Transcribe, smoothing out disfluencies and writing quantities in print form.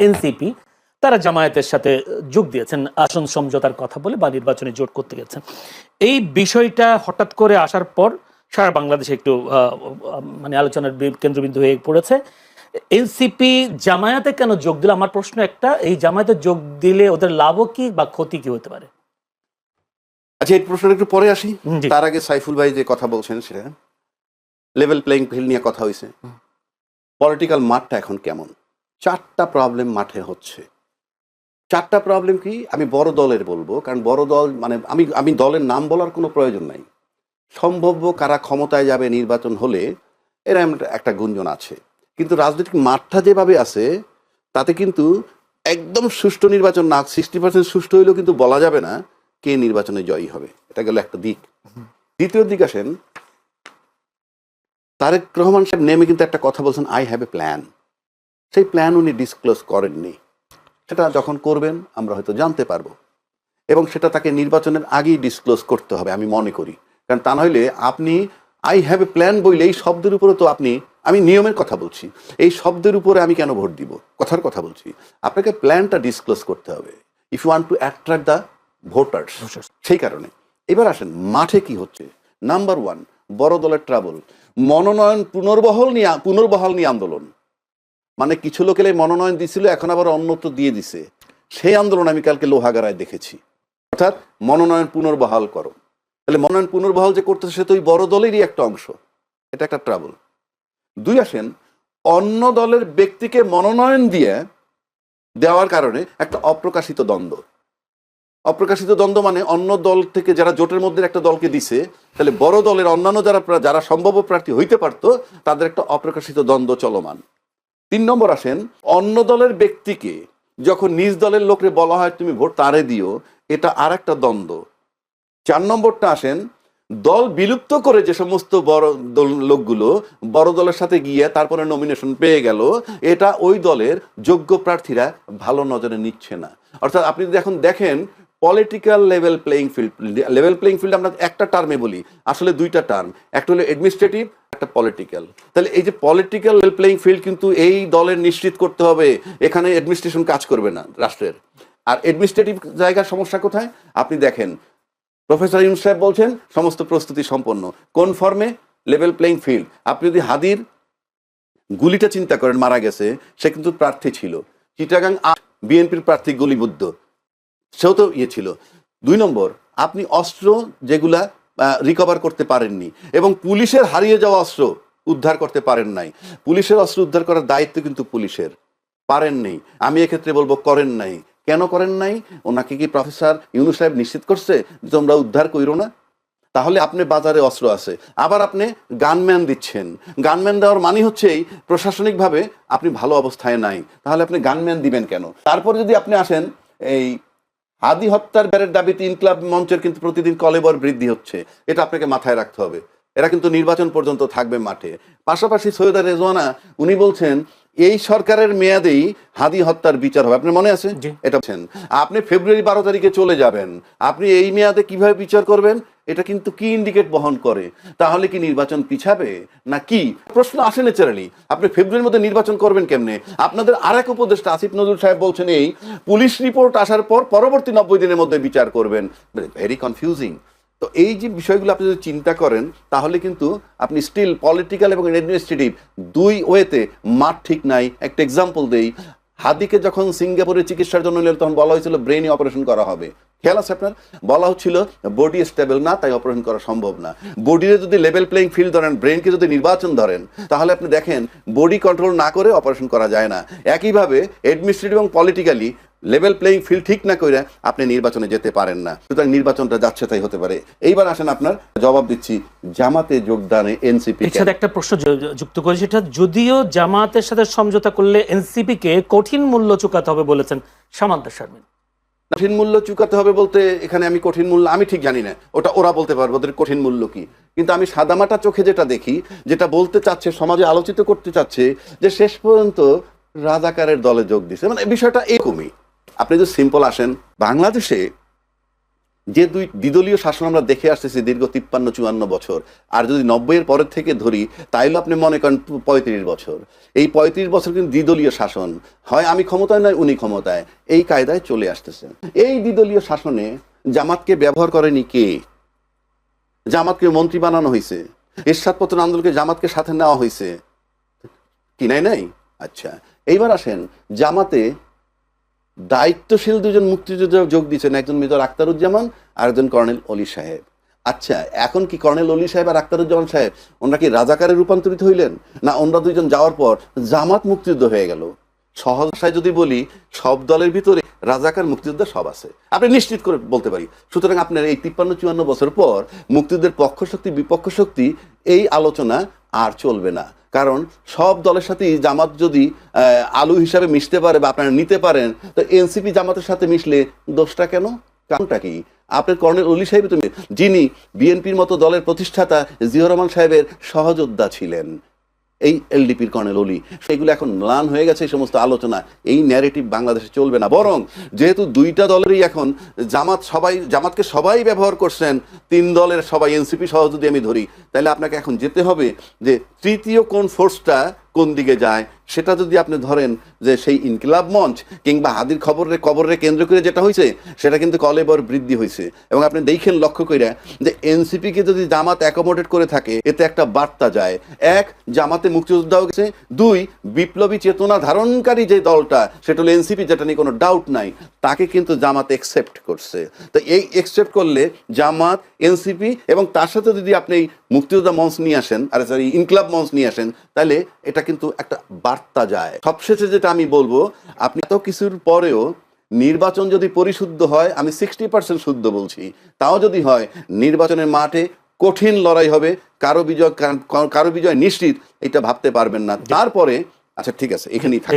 NCP তারা জামায়াতের সাথে যোগ দিয়েছেন আসন সমঝোতার কথা বলে বা নির্বাচনে জোট করতে গেছেন। এই বিষয়টা হঠাৎ করে আসার পর সারা বাংলাদেশে একটু মানে আলোচনার কেন্দ্রবিন্দু হয়ে পড়েছে। এনসিপি জামায়াতে কেন যোগ দিল? আমার প্রশ্ন একটা, এই জামায়াতে যোগ দিলে ওদের লাভও কি বা ক্ষতি কি হতে পারে? আচ্ছা, এই প্রশ্নটা একটু পরে আসি। তার আগে সাইফুল ভাই যে কথা বলছেন সেটা লেভেল প্লেইং ফিল্ড নিয়ে কথা হয়েছে। পলিটিক্যাল মাঠটা এখন কেমন? 4টা প্রবলেম মাঠে হচ্ছে। 4টা প্রবলেম কি আমি বড় দলের বলবো, কারণ বড় দল মানে আমি দলের নাম বলার কোনো প্রয়োজন নাই। সম্ভাব্য কারা ক্ষমতায় যাবে নির্বাচন হলে এরা একটা গুঞ্জন আছে, কিন্তু রাজনৈতিক মাঠটা যেভাবে আছে তাতে কিন্তু একদম সুষ্ঠু নির্বাচন না, 60% সুষ্ঠু হইলেও কিন্তু বলা যাবে না কে নির্বাচনে জয়ী হবে। এটা গেল একটা দিক। দ্বিতীয় দিক আসেন, তারেক রহমান সাহেব নেমে কিন্তু একটা কথা বলছেন, আই হ্যাভ এ প্ল্যান। সেই প্ল্যান উনি ডিসক্লোজ করেননি। সেটা যখন করবেন আমরা হয়তো জানতে পারবো, এবং সেটা তাকে নির্বাচনের আগেই ডিসক্লোজ করতে হবে আমি মনে করি। কারণ তা নইলে আপনি আই হ্যাভ এ প্ল্যান বইলে এই শব্দের উপরে তো আমি নিয়মের কথা বলছি, এই শব্দের উপরে আমি কেন ভোট দিব? কথার কথা বলছি। আপনাকে প্ল্যানটা ডিসক্লোজ করতে হবে if you want to attract the voters. সেই কারণে এবার আসেন মাঠে কি হচ্ছে। নাম্বার 1, বড় দলের ট্রাবল, মনোনয়ন পুনর্বহাল নিয়ে আন্দোলন। মানে কিছু লোকের মনোনয়ন দিছিল, এখন আবার অন্যত্র দিয়ে দিছে। সেই আন্দোলন আমি কালকে লোহাগাড়ায় দেখেছি। অর্থাৎ মনোনয়ন পুনর্বহাল করো। তাহলে মনোনয়ন পুনর্বহাল যে করতেছে সে তো ওই বড় দলেরই একটা অংশ। এটা একটা ট্রাবল। 2 আসেন, অন্য দলের ব্যক্তিকে মনোনয়ন দেওয়ার কারণে একটা অপ্রকাশিত দ্বন্দ্ব। অপ্রকাশিত দ্বন্দ্ব মানে অন্য দল থেকে যারা জোটের মধ্যে একটা দলকে দিছে, তাহলে বড় দলের অন্যান্য যারা সম্ভাব্য প্রার্থী হইতে পারতো তাদের একটা অপ্রকাশিত দ্বন্দ্ব চলমান। 3 নম্বর আসেন, অন্য দলের ব্যক্তিকে যখন নিজ দলের লোকরে বলা হয় তুমি ভোট তারে দিও, এটা আর একটা দ্বন্দ্ব। 4 নম্বরটা আসেন, দল বিলুপ্ত করে যে সমস্ত বড় দল লোকগুলো বড় দলের সাথে গিয়ে তারপরে নমিনেশন পেয়ে গেল, এটা ওই দলের যোগ্য প্রার্থীরা ভালো নজরে নিচ্ছে না। অর্থাৎ আপনি যদি এখন দেখেন পলিটিক্যাল লেভেল প্লেইং ফিল্ড আমরা একটা টার্মে বলি, আসলে 2টা টার্ম, একটা হলো অ্যাডমিনিস্ট্রেটিভ, একটা পলিটিক্যাল। তাহলে এই যে পলিটিক্যাল লেভেল প্লেইং ফিল্ড কিন্তু এই দলের নিশ্চিত করতে হবে এখানে অ্যাডমিনিস্ট্রেশন কাজ করবে না রাষ্ট্রের। আর অ্যাডমিনিস্ট্রেটিভ জায়গার সমস্যা কোথায় আপনি দেখেন, প্রফেসর ইউনূস সাহেব বলছেন সমস্ত প্রস্তুতি সম্পন্ন, কোন ফর্মে? Level playing field. আপনি যদি হাদির গুলিটা চিন্তা করেন, মারা গেছে, সে কিন্তু প্রার্থী ছিল। চিটাগাং বিএনপির প্রার্থী গুলিবুদ্ধ, সেও তো ছিল। 2 নম্বর, আপনি অস্ত্র যেগুলা রিকভার করতে পারেননি, এবং পুলিশের হারিয়ে যাওয়া অস্ত্র উদ্ধার করতে পারেন নাই। পুলিশের অস্ত্র উদ্ধার করার দায়িত্ব কিন্তু পুলিশের, পারেননি। আমি এক্ষেত্রে বলবো করেন নাই। কেন করেন নাই? ওনাকে কি প্রফেসর ইউনূস সাহেব নিশ্চিত করছে যে তোমরা উদ্ধার কইরো না? তাহলে আপনি বাজারে অস্ত্র আছে, আবার আপনি গানম্যান দিচ্ছেন। গানম্যান দেওয়ার মানে হচ্ছেই প্রশাসনিকভাবে আপনি ভালো অবস্থায় নাই, তাহলে আপনি গানম্যান দিবেন কেন? তারপরে যদি আপনি আসেন, এই হাদি হত্যার ব্যারের দাবিতে ইনকলাব মঞ্চের কিন্তু প্রতিদিন কলেবর বৃদ্ধি হচ্ছে, এটা আপনাকে মাথায় রাখতে হবে। এরা কিন্তু নির্বাচন পর্যন্ত থাকবে মাঠে। পাশাপাশি সৈয়দা রেজওয়ানা উনি বলছেন এই সরকারের মেয়াদেই হাদি হত্যার বিচার হবে। আপনার মনে আছে এটা? আপনি ফেব্রুয়ারি 12 তারিখে চলে যাবেন, আপনি এই মেয়াদে কিভাবে বিচার করবেন? এটা কিন্তু কি ইন্ডিকেট বহন করে? তাহলে কি নির্বাচন পিছাবে না কি? প্রশ্ন আসে ন্যাচারালি। আপনি ফেব্রুয়ারির মধ্যে নির্বাচন করবেন কেমনে? আপনাদের আরেক উপদেষ্টা আসিফ নজরুল সাহেব বলছেন এই পুলিশ রিপোর্ট আসার পর পরবর্তী 90 দিনের মধ্যে বিচার করবেন। Very confusing. তো এই যে বিষয়গুলো আপনি যদি চিন্তা করেন তাহলে কিন্তু আপনি স্টিল পলিটিক্যাল এবং অ্যাডমিনিস্ট্রেটিভ 2 ওয়েতে মাঠ ঠিক নাই। একটা এক্সাম্পল দেই, হাদিকে যখন সিঙ্গাপুরে চিকিৎসার জন্য নিলেন তখন বলা হয়েছিল ব্রেনে অপারেশন করা হবে। খেয়াল আছে আপনার? বলা হচ্ছিল বডি স্টেবল না, তাই অপারেশন করা সম্ভব না। বডিতে যদি লেভেল প্লেইং ফিল্ড ধরেন, ব্রেনকে যদি নির্বাচন ধরেন, তাহলে আপনি দেখেন বডি কন্ট্রোল না করে অপারেশন করা যায় না। একইভাবে অ্যাডমিনিস্ট্রেটিভ এবং পলিটিক্যালি লেভেল প্লেইং ফিল্ড ঠিক না করে আপনি নির্বাচনে যেতে পারেন না। সুতরাং নির্বাচনটা যাচ্ছে তাই হতে পারে। এইবার আসেন আপনার জবাব দিচ্ছি জামাতে যোগদানে এনসিপি। এর সাথে একটা প্রশ্ন যুক্ত করেছি, সেটা যদিও জামাতের সাথে সমঝোতা করলে এনসিপি কে কঠিন মূল্য চুকাতে হবে বলেছেন সামান্তা শারমিন। কঠিন মূল্য চুকাতে হবে বলতে এখানে আমি কঠিন মূল্য আমি ঠিক জানি না, ওটা ওরা বলতে পারবে ওদের কঠিন মূল্য কি। কিন্তু আমি সাদামাটা চোখে যেটা দেখি, যেটা বলতে চাচ্ছে, সমাজে আলোচিত করতে চাচ্ছে, যে শেষ পর্যন্ত রাজাকারের দলে যোগ দিছে। মানে বিষয়টা এরকমই। আপনি যদি সিম্পল আসেন, বাংলাদেশে যে দুই দ্বিদলীয় শাসন আমরা দেখে আসতেছি দীর্ঘ 53-54 বছর, আর যদি 90-এর পরের থেকে ধরি তাইলে আপনি মনে করেন 35 বছর, এই 35 বছর কিন্তু দ্বিদলীয় শাসন, হয় আমি ক্ষমতায় নয় উনি ক্ষমতায়, এই কায়দায় চলে আসতেছে। এই দ্বিদলীয় শাসনে জামাতকে ব্যবহার করেনি কে? জামাতকে মন্ত্রী বানানো হয়েছে, এরশাদ পতন আন্দোলনকে জামাতকে সাথে নেওয়া হয়েছে কি? নাই। আচ্ছা, এইবার আসেন, জামাতে দায়িত্বশীল দুজন মুক্তিযোদ্ধা যোগ দিয়েছেন, একজন মেজর আখতারুজ্জামান আর একজন কর্নেল অলি সাহেব। আচ্ছা, এখন কি কর্নেল অলি সাহেব আর আখতারুজ্জামান সাহেব ওনারা কি রাজাকারে রূপান্তরিত হইলেন, না ওনারা দুইজন যাওয়ার পর জামাত মুক্তিযুদ্ধ হয়ে গেল? সহজ ভাষায় যদি বলি, সব দলের ভিতরে রাজাকার মুক্তিযোদ্ধা সব আছে, আপনি নিশ্চিত করে বলতে পারি। সুতরাং আপনার এই 53-54 বছর পর মুক্তিযুদ্ধের পক্ষ শক্তি বিপক্ষ শক্তি এই আলোচনা আর চলবে না, কারণ সব দলের সাথেই জামাত যদি আলু হিসাবে মিশতে পারে বা আপনারা নিতে পারেন, তো এনসিপি জামাতের সাথে মিশলে দোষটা কেন? কারণটা কি? আপনার কর্নেল অলি সাহেব তুমি, যিনি বিএনপির মতো দলের প্রতিষ্ঠাতা জিয়াউর রহমান সাহেবের সহযোদ্ধা ছিলেন, এই এলডিপির কর্নেল অলি, সেগুলো এখন ম্লান হয়ে গেছে। এই সমস্ত আলোচনা, এই ন্যারেটিভ বাংলাদেশে চলবে না। বরং যেহেতু দুইটা দলেরই এখন জামাতকে সবাই ব্যবহার করছেন, তিন দলের সবাই এনসিপি সহ যদি আমি ধরি, তাহলে আপনাকে এখন যেতে হবে যে তৃতীয় কোন ফোর্সটা কোন দিকে যায়, সেটা যদি আপনি ধরেন যে সেই ইনকিলাব মঞ্চ কিংবা হাদির কবরে কেন্দ্র করে যেটা হয়েছে, সেটা কিন্তু কলেবর বৃদ্ধি হয়েছে। এবং আপনি দেখেন লক্ষ্য করে যে এনসিপিকে যদি জামাত অ্যাকোমোডেট করে থাকে, এতে একটা বার্তা যায়, এক, জামাতে মুক্তিযোদ্ধাও গেছে, দুই, বিপ্লবী চেতনা ধারণকারী যে দলটা সেটা হলো এনসিপি, যেটা নিয়ে কোনো ডাউট নাই, তাকে কিন্তু জামাত একসেপ্ট করছে। তো এই একসেপ্ট করলে জামাত, এনসিপি এবং তার সাথে যদি আপনি মুক্তিযোদ্ধা মঞ্চ নিয়ে আসেন, আর সরি ইনকিলাব মঞ্চ নিয়ে আসেন, তাহলে এটা কিন্তু একটা বার্তা যায়। সবশেষে যেটা আমি বলবো, আপনি এত কিছুর পরেও নির্বাচন যদি পরিশুদ্ধ হয়, আমি 60% শুদ্ধ বলছি, তাও যদি হয়, নির্বাচনের মাঠে কঠিন লড়াই হবে, কারো বিজয় নিশ্চিত, এটা ভাবতে পারবেন না। তারপরে আচ্ছা ঠিক আছে, এখানেই থাকি।